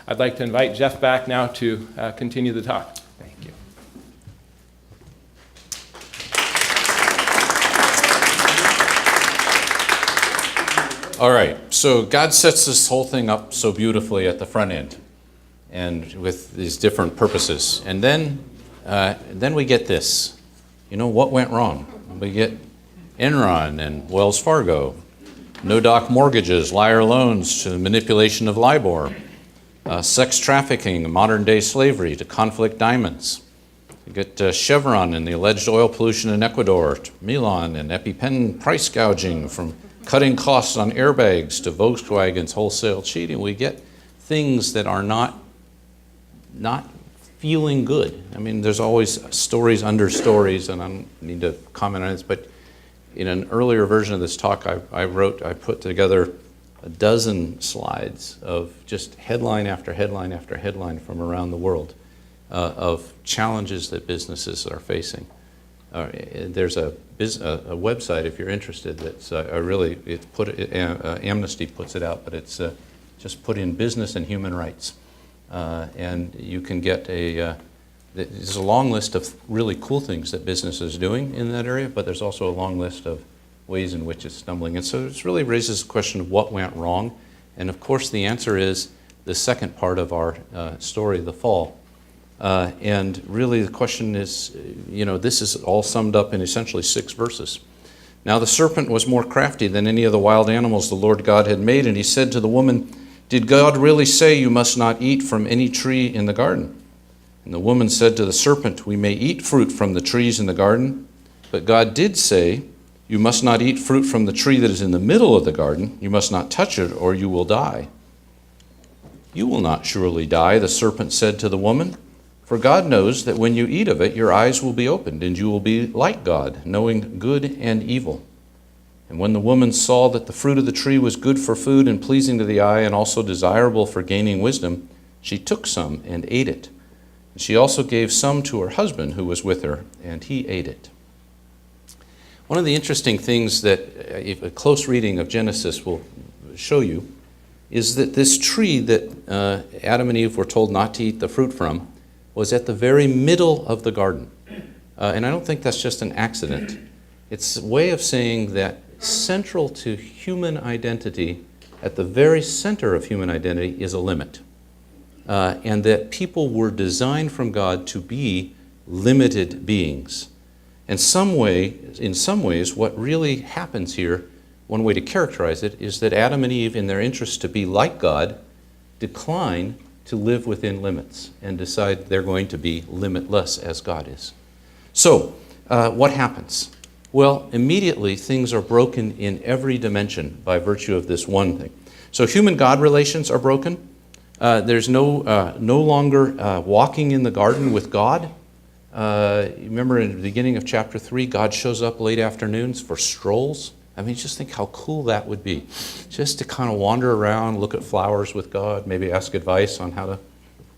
I'd like to invite Jeff back now to continue the talk. Thank you. All right, so God sets this whole thing up so beautifully at the front end, and with these different purposes. And then we get this. What went wrong? We get Enron and Wells Fargo, no-doc mortgages, liar loans to manipulation of LIBOR, sex trafficking, modern-day slavery to conflict diamonds. We get Chevron and the alleged oil pollution in Ecuador, to Milan and EpiPen price gouging, from cutting costs on airbags to Volkswagen's wholesale cheating. We get things that are not feeling good. I mean, there's always stories under stories, and I don't need to comment on this, but in an earlier version of this talk, I put together a dozen slides of just headline after headline after headline from around the world of challenges that businesses are facing. There's a website, if you're interested, that's Amnesty puts it out, but it's just put in business and human rights. And you can get there's a long list of really cool things that business is doing in that area, but there's also a long list of ways in which it's stumbling. And so it really raises the question of what went wrong. And of course the answer is the second part of our story, the fall. And really the question is, this is all summed up in essentially 6 verses. Now the serpent was more crafty than any of the wild animals the Lord God had made, and he said to the woman, "Did God really say you must not eat from any tree in the garden?" And the woman said to the serpent, "We may eat fruit from the trees in the garden, but God did say, you must not eat fruit from the tree that is in the middle of the garden. You must not touch it, or you will die." "You will not surely die," the serpent said to the woman, "for God knows that when you eat of it, your eyes will be opened, and you will be like God, knowing good and evil." And when the woman saw that the fruit of the tree was good for food and pleasing to the eye and also desirable for gaining wisdom, she took some and ate it. And she also gave some to her husband who was with her, and he ate it. One of the interesting things that a close reading of Genesis will show you is that this tree that Adam and Eve were told not to eat the fruit from was at the very middle of the garden. And I don't think that's just an accident. It's a way of saying that central to human identity, at the very center of human identity, is a limit. And that people were designed from God to be limited beings. In some ways, what really happens here, one way to characterize it, is that Adam and Eve, in their interest to be like God, decline to live within limits and decide they're going to be limitless as God is. So, what happens? Well, immediately things are broken in every dimension by virtue of this one thing. So human-God relations are broken. There's no longer walking in the garden with God. Remember in the beginning of chapter 3, God shows up late afternoons for strolls. I mean, just think how cool that would be. Just to kind of wander around, look at flowers with God, maybe ask advice on how to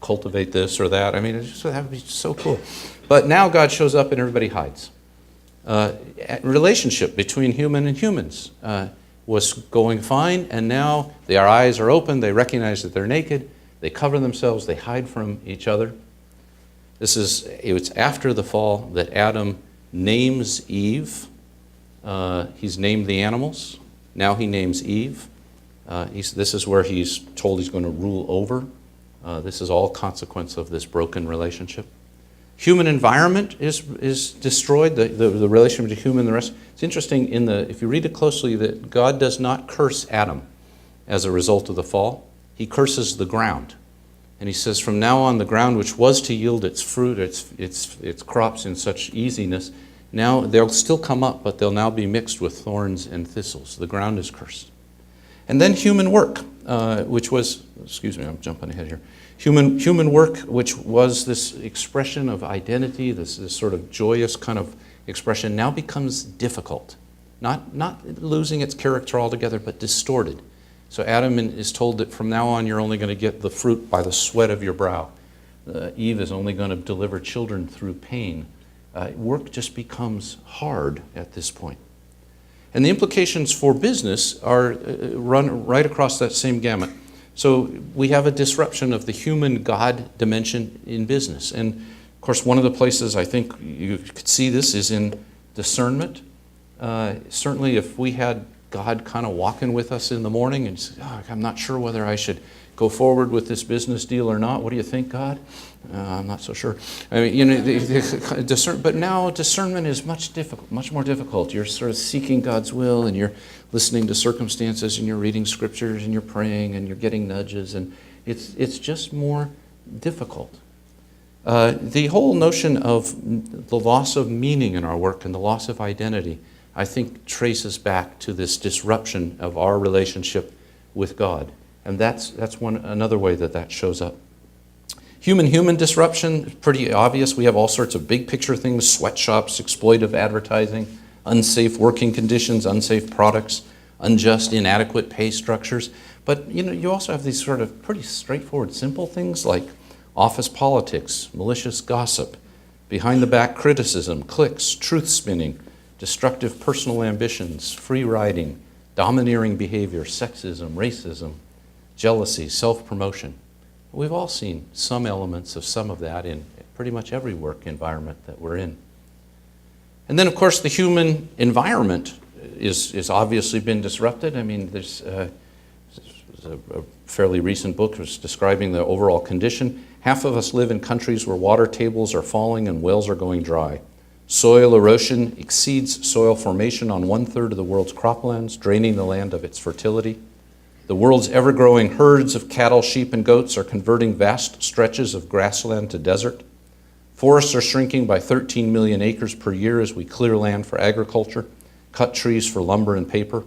cultivate this or that. I mean, that would be so cool. But now God shows up and everybody hides. Relationship between human and humans was going fine, and now their eyes are open, they recognize that they're naked, they cover themselves, they hide from each other. It's after the fall that Adam names Eve. He's named the animals. Now he names Eve. This is where he's told he's going to rule over. This is all consequence of this broken relationship. Human environment is destroyed, the relationship between human and the rest. It's interesting, if you read it closely, that God does not curse Adam as a result of the fall. He curses the ground. And he says, from now on, the ground which was to yield its fruit, its crops in such easiness, now they'll still come up, but they'll now be mixed with thorns and thistles. The ground is cursed. And then human work, which was, excuse me, I'm jumping ahead here. Human work, which was this expression of identity, this sort of joyous kind of expression, now becomes difficult. Not losing its character altogether, but distorted. So Adam is told that from now on you're only going to get the fruit by the sweat of your brow. Eve is only going to deliver children through pain. Work just becomes hard at this point. And the implications for business are run right across that same gamut. So we have a disruption of the human-God dimension in business. And of course, one of the places I think you could see this is in discernment. Certainly if we had God kind of walking with us in the morning and say, oh, I'm not sure whether I should go forward with this business deal or not. What do you think, God? I'm not so sure. I mean, you know, but now discernment is much more difficult. You're sort of seeking God's will, and you're listening to circumstances, and you're reading scriptures, and you're praying, and you're getting nudges, and it's just more difficult. The whole notion of the loss of meaning in our work and the loss of identity, I think, traces back to this disruption of our relationship with God. And that's another way that shows up. Human-human disruption, pretty obvious. We have all sorts of big picture things, sweatshops, exploitive advertising, unsafe working conditions, unsafe products, unjust, inadequate pay structures. But you also have these sort of pretty straightforward, simple things like office politics, malicious gossip, behind-the-back criticism, cliques, truth-spinning, destructive personal ambitions, free riding, domineering behavior, sexism, racism, jealousy, self-promotion. We've all seen some elements of some of that in pretty much every work environment that we're in. And then, of course, the human environment is obviously been disrupted. I mean, there's a fairly recent book was describing the overall condition. Half of us live in countries where water tables are falling and wells are going dry. Soil erosion exceeds soil formation on 1/3 of the world's croplands, draining the land of its fertility. The world's ever-growing herds of cattle, sheep, and goats are converting vast stretches of grassland to desert. Forests are shrinking by 13 million acres per year as we clear land for agriculture, cut trees for lumber and paper.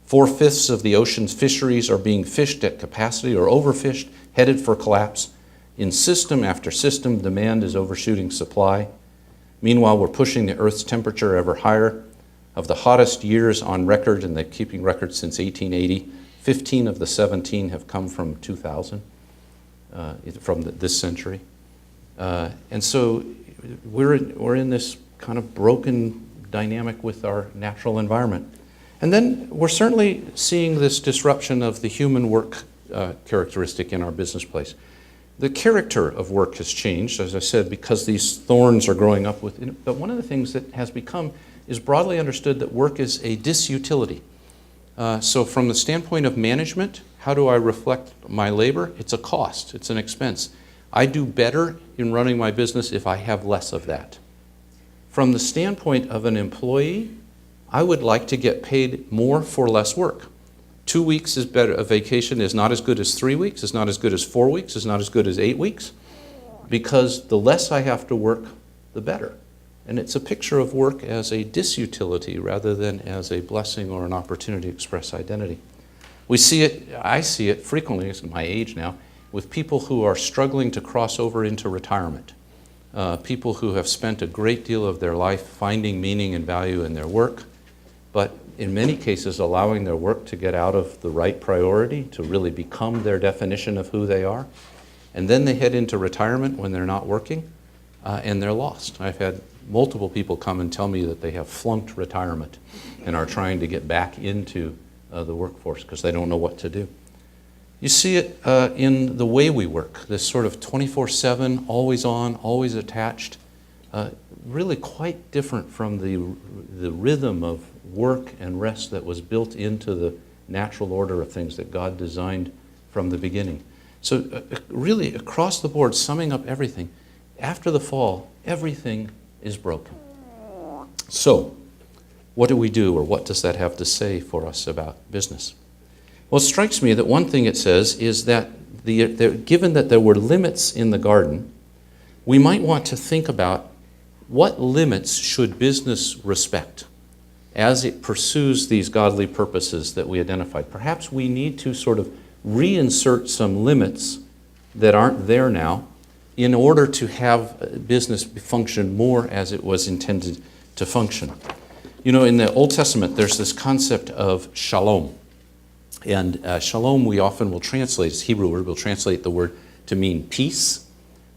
4/5 of the ocean's fisheries are being fished at capacity or overfished, headed for collapse. In system after system, demand is overshooting supply. Meanwhile, we're pushing the Earth's temperature ever higher. Of the hottest years on record, and they're keeping records since 1880, 15 of the 17 have come from 2000, from this century. And so we're in this kind of broken dynamic with our natural environment. And then we're certainly seeing this disruption of the human work characteristic in our business place. The character of work has changed, as I said, because these thorns are growing up with it. But one of the things that has become is broadly understood that work is a disutility. So from the standpoint of management, how do I reflect my labor? It's a cost, it's an expense. I do better in running my business if I have less of that. From the standpoint of an employee, I would like to get paid more for less work. 2 weeks is better. A vacation is not as good as 3 weeks, it's not as good as 4 weeks, it's not as good as 8 weeks, because the less I have to work, the better. And it's a picture of work as a disutility rather than as a blessing or an opportunity to express identity. We see it, I see it frequently, it's my age now, with people who are struggling to cross over into retirement. People who have spent a great deal of their life finding meaning and value in their work, but in many cases allowing their work to get out of the right priority, to really become their definition of who they are. And then they head into retirement when they're not working, and they're lost. I've had multiple people come and tell me that they have flunked retirement and are trying to get back into the workforce because they don't know what to do. You see it in the way we work, this sort of 24/7, always on, always attached, really quite different from the rhythm of work and rest that was built into the natural order of things that God designed from the beginning. So really across the board, summing up everything, after the fall, everything is broken. So what do we do, or what does that have to say for us about business? Well, it strikes me that one thing it says is that given that there were limits in the garden, we might want to think about what limits should business respect as it pursues these godly purposes that we identified. Perhaps we need to sort of reinsert some limits that aren't there now in order to have business function more as it was intended to function. You know, in the Old Testament, there's this concept of shalom. And shalom we often will translate, as Hebrew word, we'll translate the word to mean peace.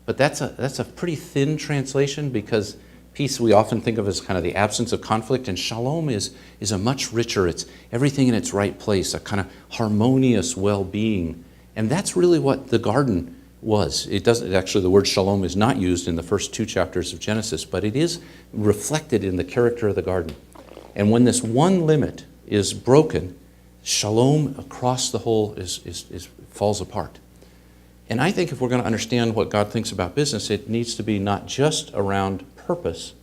But that's a pretty thin translation, because peace we often think of as kind of the absence of conflict, and shalom is a much richer, it's everything in its right place, a kind of harmonious well-being. And that's really what the garden was. It doesn't, actually the word shalom is not used in the first 2 chapters of Genesis, but it is reflected in the character of the garden. And when this one limit is broken, shalom across the whole falls apart. And I think if we're going to understand what God thinks about business, it needs to be not just around purpose,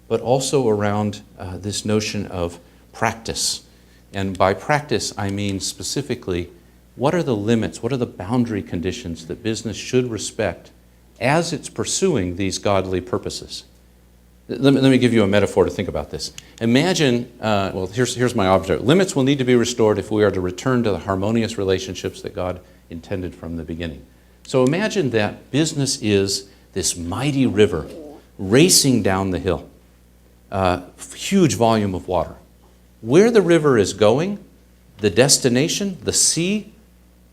but also around this notion of practice. And by practice, I mean specifically, what are the limits, what are the boundary conditions that business should respect as it's pursuing these godly purposes? Let me give you a metaphor to think about this. Imagine, here's my object. Limits will need to be restored if we are to return to the harmonious relationships that God intended from the beginning. So imagine that business is this mighty river racing down the hill, huge volume of water. Where the river is going, the destination, the sea,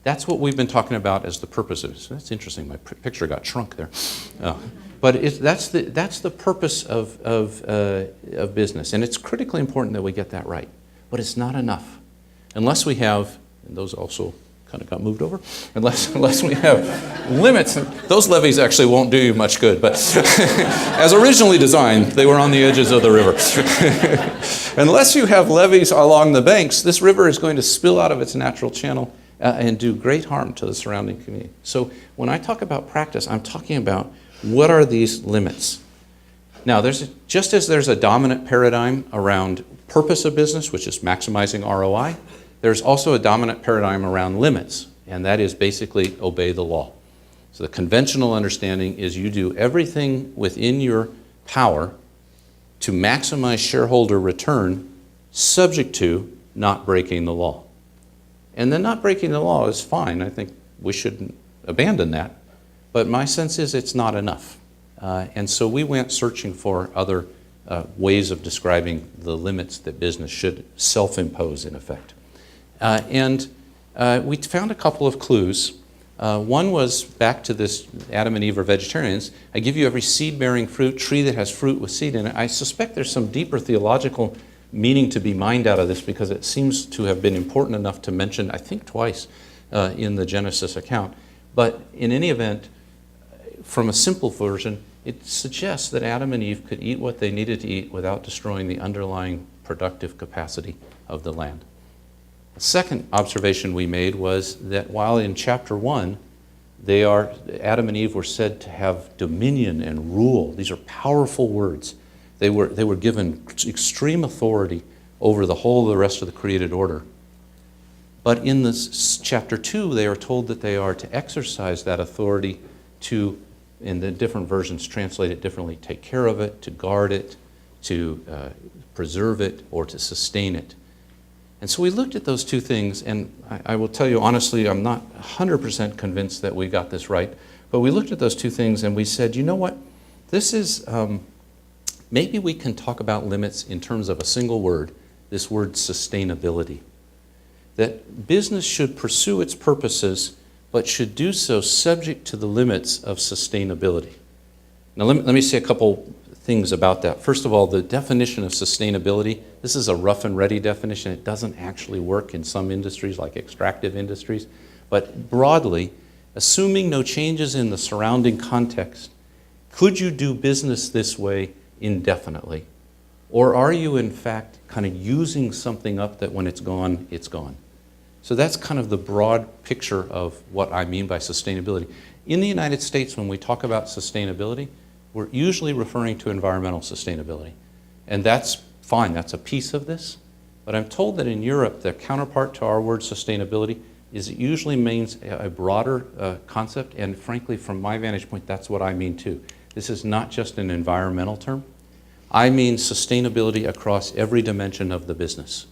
that's what we've been talking about as the purpose of it. So that's interesting. My picture got shrunk there. But that's the purpose of business. And it's critically important that we get that right. But it's not enough. Unless we have, and those also kind of got moved over, unless we have limits. Those levees actually won't do you much good. But as originally designed, they were on the edges of the river. Unless you have levees along the banks, this river is going to spill out of its natural channel and do great harm to the surrounding community. So when I talk about practice, I'm talking about what are these limits. Now, just as there's a dominant paradigm around purpose of business, which is maximizing ROI, there's also a dominant paradigm around limits, and that is basically obey the law. So the conventional understanding is you do everything within your power to maximize shareholder return, subject to not breaking the law. And then not breaking the law is fine. I think we shouldn't abandon that. But my sense is it's not enough. And so we went searching for other ways of describing the limits that business should self-impose, in effect. And we found a couple of clues. One was back to this Adam and Eve are vegetarians. I give you every seed-bearing tree that has fruit with seed in it. I suspect there's some deeper theological meaning to be mined out of this because it seems to have been important enough to mention, I think twice, in the Genesis account. But in any event, from a simple version, it suggests that Adam and Eve could eat what they needed to eat without destroying the underlying productive capacity of the land. The second observation we made was that while in chapter 1, Adam and Eve were said to have dominion and rule. These are powerful words. They were given extreme authority over the whole of the rest of the created order. But in this chapter 2, they are told that they are to exercise that authority to, in the different versions translate it differently, take care of it, to guard it, to preserve it, or to sustain it. And so we looked at those two things, and I will tell you honestly, I'm not 100% convinced that we got this right, but we looked at those two things and we said, you know what, this is, maybe we can talk about limits in terms of a single word, this word sustainability. That business should pursue its purposes, but should do so subject to the limits of sustainability. Now let me say a couple things about that. First of all, the definition of sustainability, this is a rough and ready definition. It doesn't actually work in some industries like extractive industries. But broadly, assuming no changes in the surrounding context, could you do business this way indefinitely? Or are you in fact kind of using something up that when it's gone, it's gone? So that's kind of the broad picture of what I mean by sustainability. In the United States, when we talk about sustainability, we're usually referring to environmental sustainability. And that's fine, that's a piece of this. But I'm told that in Europe, the counterpart to our word sustainability is it usually means a broader concept, and frankly, from my vantage point, that's what I mean too. This is not just an environmental term. I mean sustainability across every dimension of the business.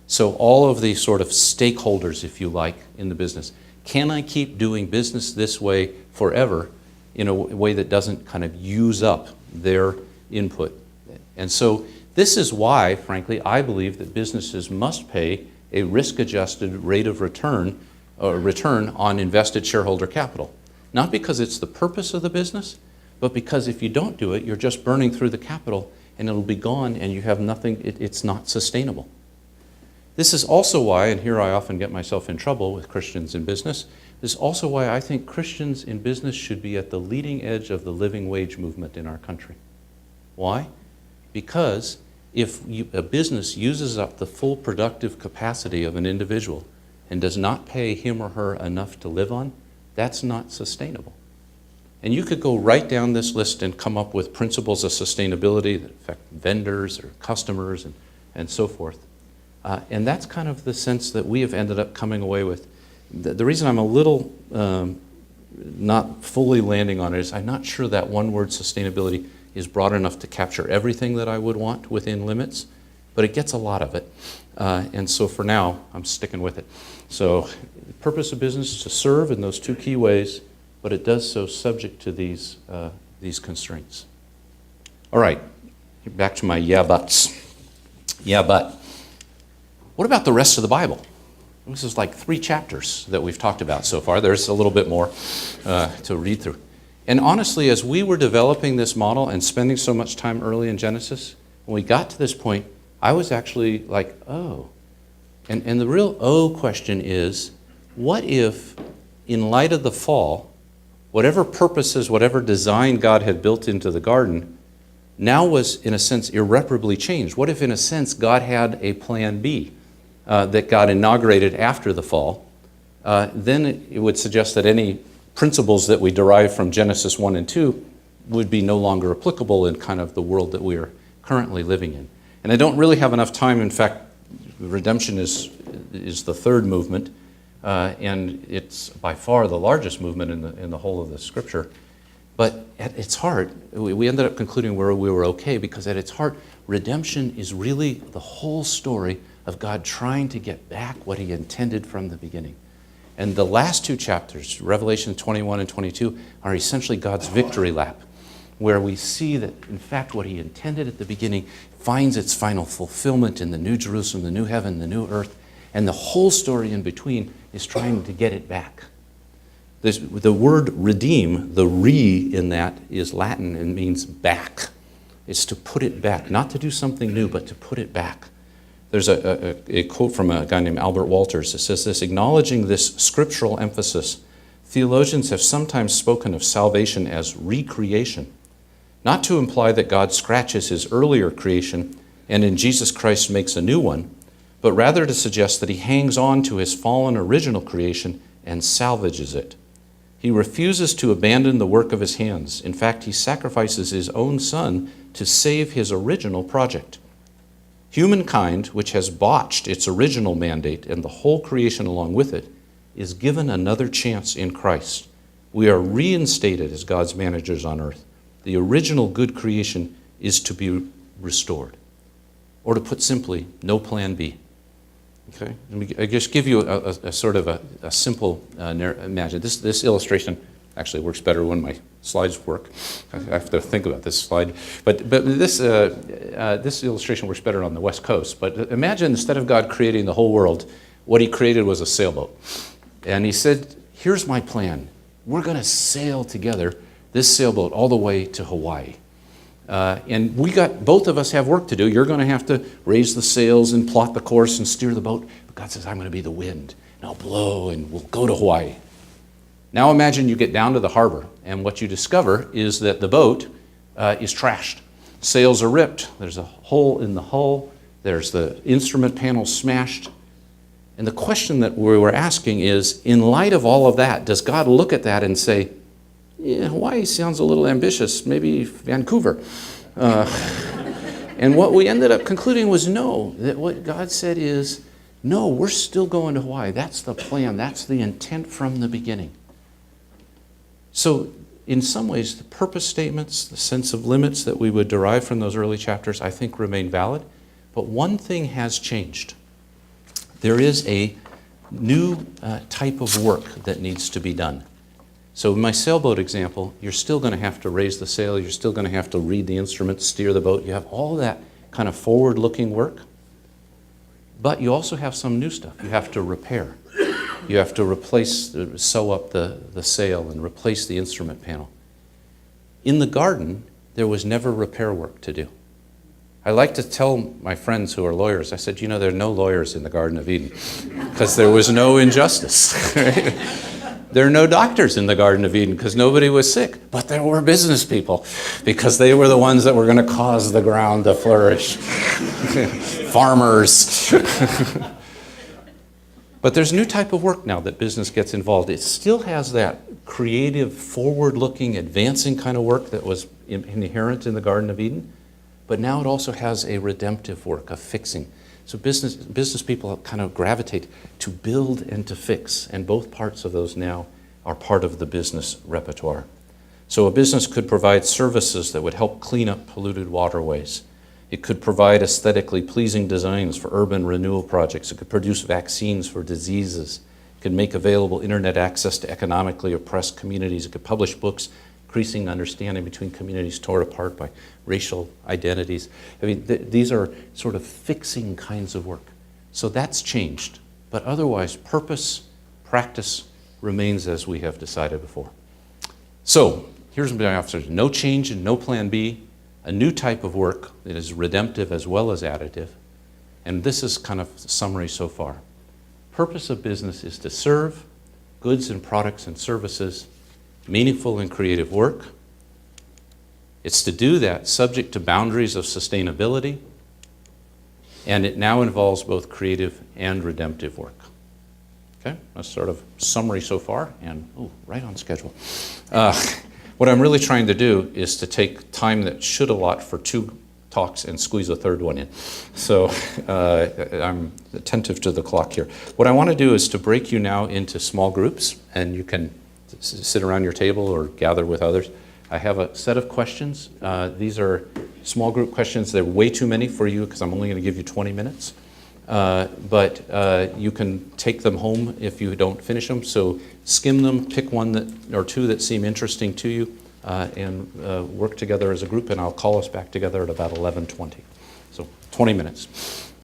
So all of the sort of stakeholders, if you like, in the business. Can I keep doing business this way forever in a way that doesn't kind of use up their input? And so this is why, frankly, I believe that businesses must pay a risk-adjusted rate of return on invested shareholder capital. Not because it's the purpose of the business, but because if you don't do it, you're just burning through the capital and it'll be gone and you have nothing, it's not sustainable. This is also why, and here I often get myself in trouble with Christians in business, This is also why I think Christians in business should be at the leading edge of the living wage movement in our country. Why? Because if a business uses up the full productive capacity of an individual and does not pay him or her enough to live on, that's not sustainable. And you could go right down this list and come up with principles of sustainability that affect vendors or customers and so forth. And that's kind of the sense that we have ended up coming away with. The reason I'm a little not fully landing on it is I'm not sure that one word sustainability is broad enough to capture everything that I would want within limits, but it gets a lot of it. And so for now, I'm sticking with it. So the purpose of business is to serve in those two key ways, but it does so subject to these constraints. All right, back to my yeah buts. Yeah, but what about the rest of the Bible? This is like 3 chapters that we've talked about so far. There's a little bit more to read through. And honestly, as we were developing this model and spending so much time early in Genesis, when we got to this point, I was actually like, oh. And the real oh question is, what if, in light of the fall, whatever purposes, whatever design God had built into the garden, now was, in a sense, irreparably changed? What if, in a sense, God had a plan B that God inaugurated after the fall? Then it would suggest that any principles that we derive from Genesis 1 and 2 would be no longer applicable in kind of the world that we are currently living in. And I don't really have enough time. In fact, redemption is the third movement, and it's by far the largest movement in the whole of the Scripture. But at its heart, we ended up concluding where we were okay, because at its heart, redemption is really the whole story of God trying to get back what He intended from the beginning. And the last 2 chapters, Revelation 21 and 22, are essentially God's victory lap, where we see that, in fact, what He intended at the beginning finds its final fulfillment in the New Jerusalem, the new heaven, the new earth, and the whole story in between is trying to get it back. The word redeem, the re in that is Latin and means back. It's to put it back, not to do something new, but to put it back. There's a quote from a guy named Albert Walters that says this: acknowledging this scriptural emphasis, theologians have sometimes spoken of salvation as recreation, not to imply that God scratches His earlier creation and in Jesus Christ makes a new one, but rather to suggest that He hangs on to His fallen original creation and salvages it. He refuses to abandon the work of His hands. In fact, He sacrifices His own Son to save His original project. Humankind, which has botched its original mandate and the whole creation along with it, is given another chance in Christ. We are reinstated as God's managers on earth. The original good creation is to be restored. Or to put simply, no plan B. Okay? Let me just give you a sort of a simple imagine. This illustration actually works better when my slides work. I have to think about this slide. But this illustration works better on the West Coast. But imagine, instead of God creating the whole world, what He created was a sailboat. And He said, here's my plan. We're going to sail together this sailboat all the way to Hawaii. And both of us have work to do. You're going to have to raise the sails and plot the course and steer the boat. But God says, I'm going to be the wind, and I'll blow, and we'll go to Hawaii. Now imagine you get down to the harbor, and what you discover is that the boat is trashed. Sails are ripped. There's a hole in the hull. There's the instrument panel smashed. And the question that we were asking is, in light of all of that, does God look at that and say, yeah, Hawaii sounds a little ambitious, maybe Vancouver? And what we ended up concluding was no, that what God said is, no, we're still going to Hawaii. That's the plan. That's the intent from the beginning. So in some ways, the purpose statements, the sense of limits that we would derive from those early chapters, I think remain valid. But one thing has changed. There is a new type of work that needs to be done. So in my sailboat example, you're still going to have to raise the sail. You're still going to have to read the instruments, steer the boat. You have all that kind of forward-looking work. But you also have some new stuff. You have to repair. You have to sew up the sail and replace the instrument panel. In the garden, there was never repair work to do. I like to tell my friends who are lawyers, I said, there are no lawyers in the Garden of Eden because there was no injustice. Right? There are no doctors in the Garden of Eden because nobody was sick, but there were business people because they were the ones that were going to cause the ground to flourish. Farmers. But there's a new type of work now that business gets involved. It still has that creative, forward-looking, advancing kind of work that was inherent in the Garden of Eden, but now it also has a redemptive work, a fixing. So business people kind of gravitate to build and to fix, and both parts of those now are part of the business repertoire. So a business could provide services that would help clean up polluted waterways. It could provide aesthetically pleasing designs for urban renewal projects. It could produce vaccines for diseases. It could make available internet access to economically oppressed communities. It could publish books, increasing understanding between communities torn apart by racial identities. I mean, these are sort of fixing kinds of work. So that's changed. But otherwise, purpose, practice remains as we have decided before. So here's my officers. No change and no plan B. A new type of work that is redemptive as well as additive. And this is kind of the summary so far. Purpose of business is to serve goods and products and services, meaningful and creative work. It's to do that subject to boundaries of sustainability, and it now involves both creative and redemptive work. Okay, that's sort of summary so far, and right on schedule. What I'm really trying to do is to take time that should allot for 2 talks and squeeze a third one in. So I'm attentive to the clock here. What I want to do is to break you now into small groups, and you can sit around your table or gather with others. I have a set of questions. These are small group questions. They're way too many for you because I'm only going to give you 20 minutes. But you can take them home if you don't finish them. So skim them, pick one or 2 that seem interesting to you, and work together as a group, and I'll call us back together at about 11:20. So 20 minutes.